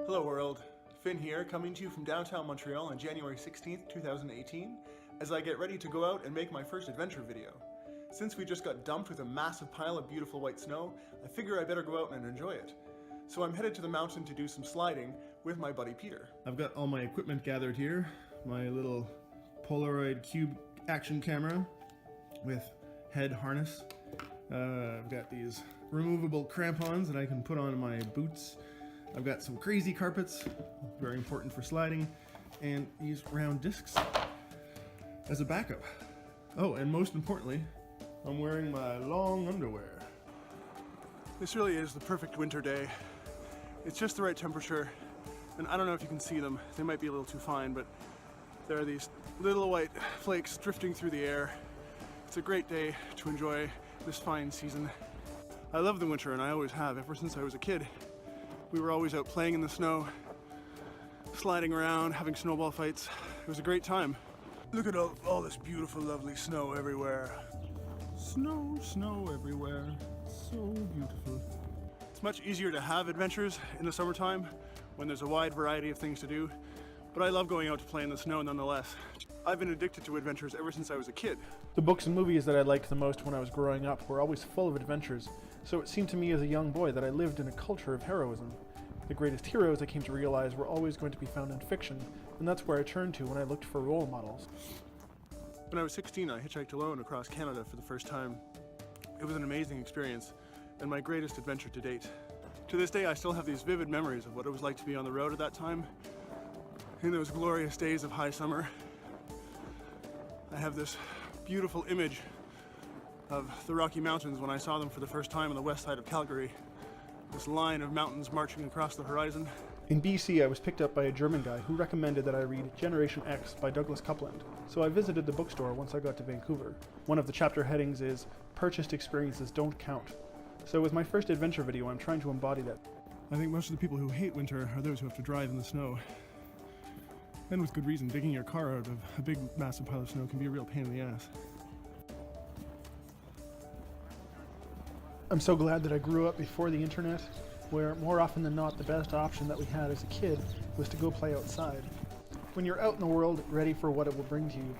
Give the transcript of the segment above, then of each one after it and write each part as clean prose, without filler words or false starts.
Hello world, Finn here, coming to you from downtown Montreal on January 16th, 2018, as I get ready to go out and make my first adventure video. Since we just got dumped with a massive pile of beautiful white snow, I figure I better go out and enjoy it. So I'm headed to the mountain to do some sliding with my buddy Peter. I've got all my equipment gathered here, my little Polaroid Cube action camera with head harness. I've got these removable crampons that I can put on my boots. I've got some crazy carpets, very important for sliding, and these round discs as a backup. Oh, and most importantly, I'm wearing my long underwear. This really is the perfect winter day. It's just the right temperature, and I don't know if you can see them. They might be a little too fine, but there are these little white flakes drifting through the air. It's a great day to enjoy this fine season. I love the winter, and I always have, ever since I was a kid. We were always out playing in the snow, sliding around, having snowball fights. It was a great time. Look at all this beautiful, lovely snow everywhere. Snow everywhere. So beautiful. It's much easier to have adventures in the summertime when there's a wide variety of things to do, but I love going out to play in the snow nonetheless. I've been addicted to adventures ever since I was a kid. The books and movies that I liked the most when I was growing up were always full of adventures, so it seemed to me as a young boy that I lived in a culture of heroism. The greatest heroes I came to realize were always going to be found in fiction, and that's where I turned to when I looked for role models. When I was 16, I hitchhiked alone across Canada for the first time. It was an amazing experience, and my greatest adventure to date. To this day, I still have these vivid memories of what it was like to be on the road at that time, in those glorious days of high summer. I have this beautiful image of the Rocky Mountains when I saw them for the first time on the west side of Calgary. This line of mountains marching across the horizon. In BC, I was picked up by a German guy who recommended that I read Generation X by Douglas Coupland, so I visited the bookstore once I got to Vancouver. One of the chapter headings is, "Purchased experiences don't count." So with my first adventure video, I'm trying to embody that. I think most of the people who hate winter are those who have to drive in the snow. And with good reason. Digging your car out of a big, massive pile of snow can be a real pain in the ass. I'm so glad that I grew up before the internet, where more often than not the best option that we had as a kid was to go play outside. When you're out in the world, ready for what it will bring to you,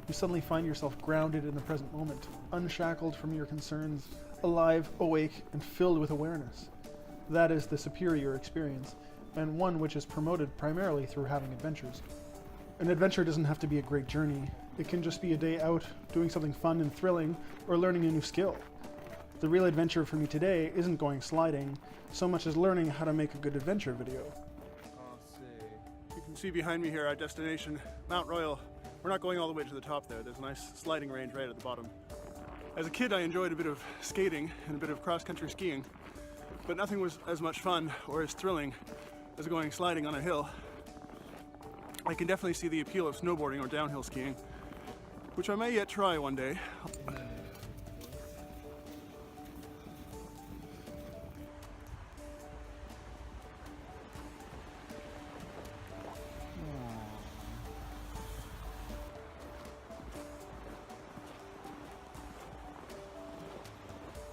you suddenly find yourself grounded in the present moment, unshackled from your concerns, alive, awake, and filled with awareness. That is the superior experience, and one which is promoted primarily through having adventures. An adventure doesn't have to be a great journey. It can just be a day out, doing something fun and thrilling, or learning a new skill. The real adventure for me today isn't going sliding, so much as learning how to make a good adventure video. You can see behind me here our destination, Mount Royal. We're not going all the way to the top there. There's a nice sliding range right at the bottom. As a kid, I enjoyed a bit of skating and a bit of cross-country skiing, but nothing was as much fun or as thrilling as going sliding on a hill. I can definitely see the appeal of snowboarding or downhill skiing, which I may yet try one day.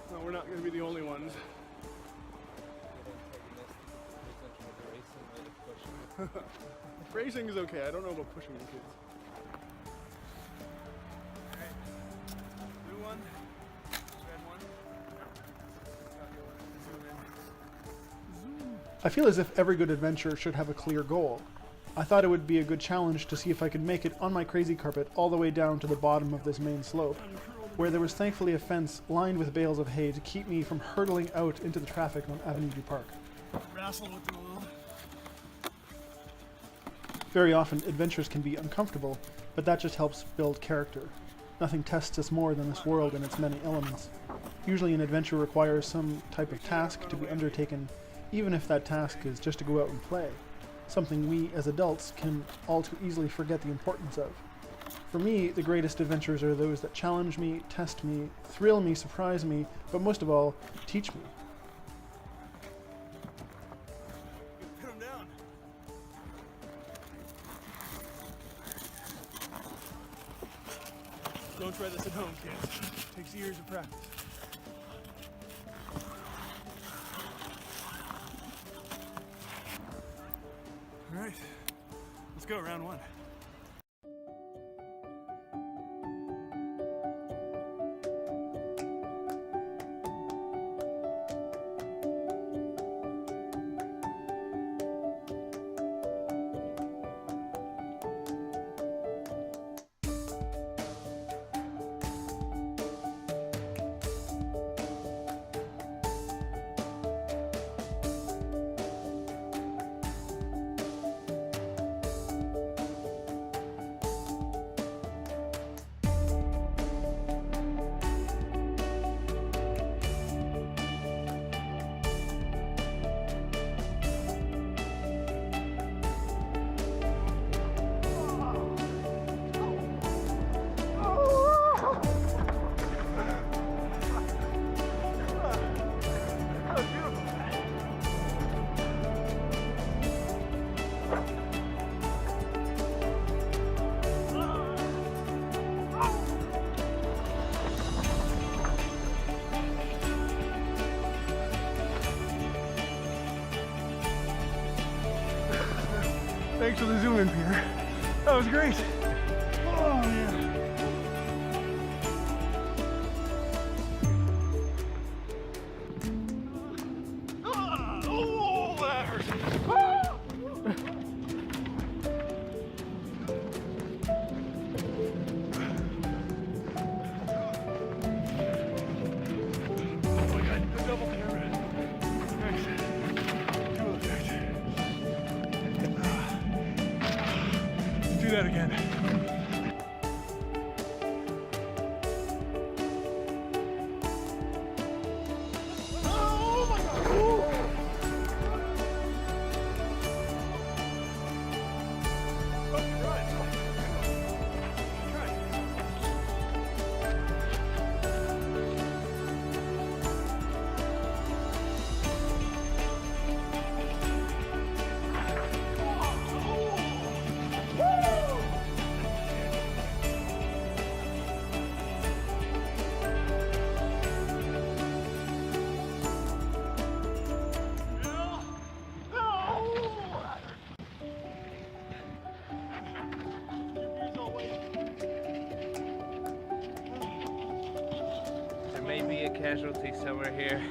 No, we're not going to be the only ones. Racing is okay. I don't know about pushing the kids. Alright. Blue one. Red one. Zoom. I feel as if every good adventure should have a clear goal. I thought it would be a good challenge to see if I could make it on my crazy carpet all the way down to the bottom of this main slope, where there was thankfully a fence lined with bales of hay to keep me from hurtling out into the traffic on Avenue du Parc. Wrestle with them a little. Very often, adventures can be uncomfortable, but that just helps build character. Nothing tests us more than this world and its many elements. Usually an adventure requires some type of task to be undertaken, even if that task is just to go out and play, something we as adults can all too easily forget the importance of. For me, the greatest adventures are those that challenge me, test me, thrill me, surprise me, but most of all, teach me. Put him down. Don't try this at home, kids. It takes years of practice. right, let's go, round one. Thanks for the zoom in, Peter. That was great. Oh, man. Oh, that hurt. Oh my God, the double pyramid. Thanks. Cool effect. Do that again. Oh my God! Ooh. There may be a casualty somewhere here.